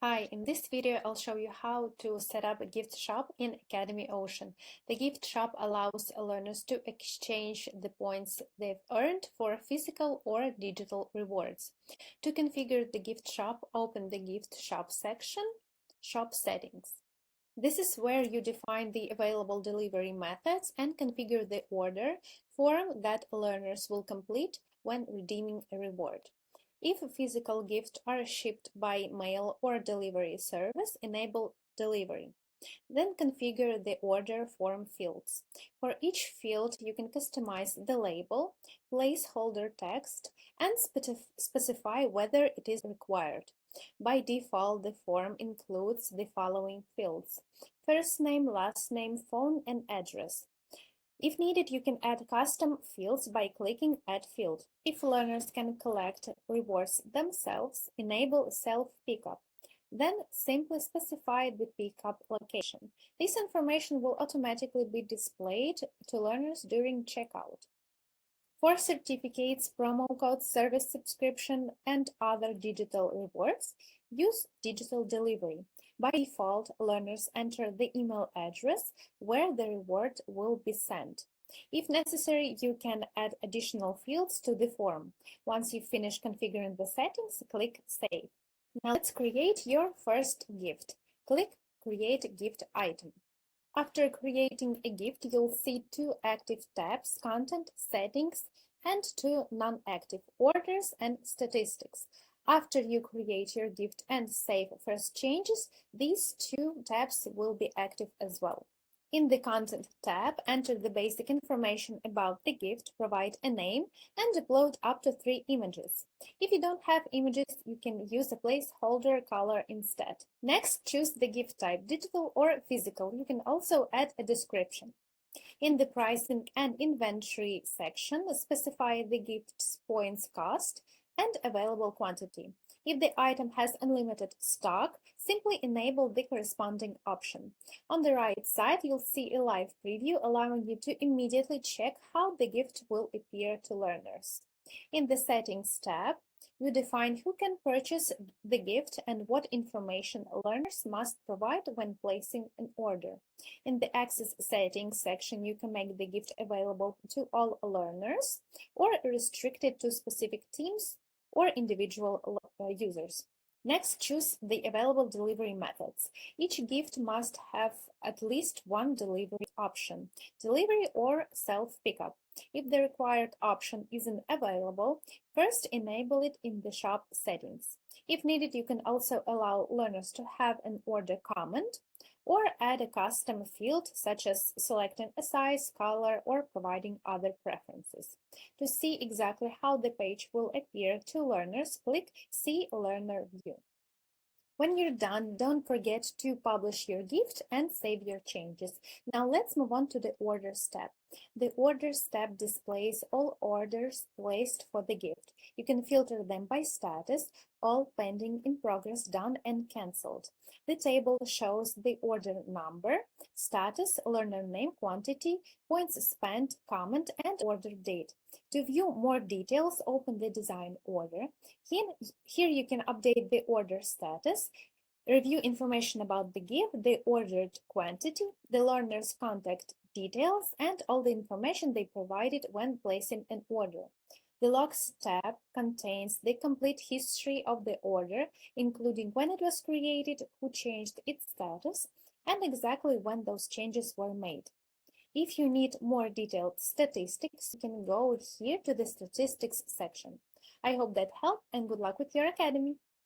Hi, in this video I'll show you how to set up a gift shop in AcademyOcean. The gift shop allows learners to exchange the points they've earned for physical or digital rewards. To configure the gift shop, open the gift shop section, Shop Settings. This is where you define the available delivery methods and configure the order form that learners will complete when redeeming a reward. If physical gifts are shipped by mail or delivery service, enable delivery. Then configure the order form fields. For each field, you can customize the label, placeholder text, and specify whether it is required. By default, the form includes the following fields: first name, last name, phone, and address. If needed, you can add custom fields by clicking Add Field. If learners can collect rewards themselves, enable self-pickup. Then simply specify the pickup location. This information will automatically be displayed to learners during checkout. For certificates, promo codes, service subscription, and other digital rewards, use digital delivery. By default, learners enter the email address where the reward will be sent. If necessary, you can add additional fields to the form. Once you finish configuring the settings, click Save. Now let's create your first gift. Click Create Gift Item. After creating a gift, you'll see two active tabs: Content, Settings, and two non-active: Orders and Statistics. After you create your gift and save first changes, these two tabs will be active as well. In the Content tab, enter the basic information about the gift, provide a name, and upload up to 3 images. If you don't have images, you can use a placeholder color instead. Next, choose the gift type, digital or physical. You can also add a description. In the Pricing and Inventory section, specify the gift's points cost and available quantity. If the item has unlimited stock, simply enable the corresponding option. On the right side, you'll see a live preview allowing you to immediately check how the gift will appear to learners. In the Settings tab, you define who can purchase the gift and what information learners must provide when placing an order. In the Access Settings section, you can make the gift available to all learners or restrict it to specific teams or individual users. Next, choose the available delivery methods. Each gift must have at least one delivery option: delivery or self-pickup. If the required option isn't available, first enable it in the shop settings. If needed, you can also allow learners to have an order comment or add a custom field, such as selecting a size, color, or providing other preferences. To see exactly how the page will appear to learners, click See Learner View. When you're done, don't forget to publish your gift and save your changes. Now let's move on to the Orders tab. The Orders tab displays all orders placed for the gift. You can filter them by status: all, pending, in progress, done, and cancelled. The table shows the order number, status, learner name, quantity, points spent, comment, and order date. To view more details, open the Design Order. Here you can update the order status, review information about the gift, the ordered quantity, the learner's contact details, and all the information they provided when placing an order. The Logs tab contains the complete history of the order, including when it was created, who changed its status, and exactly when those changes were made. If you need more detailed statistics, you can go here to the Statistics section. I hope that helped, and good luck with your academy!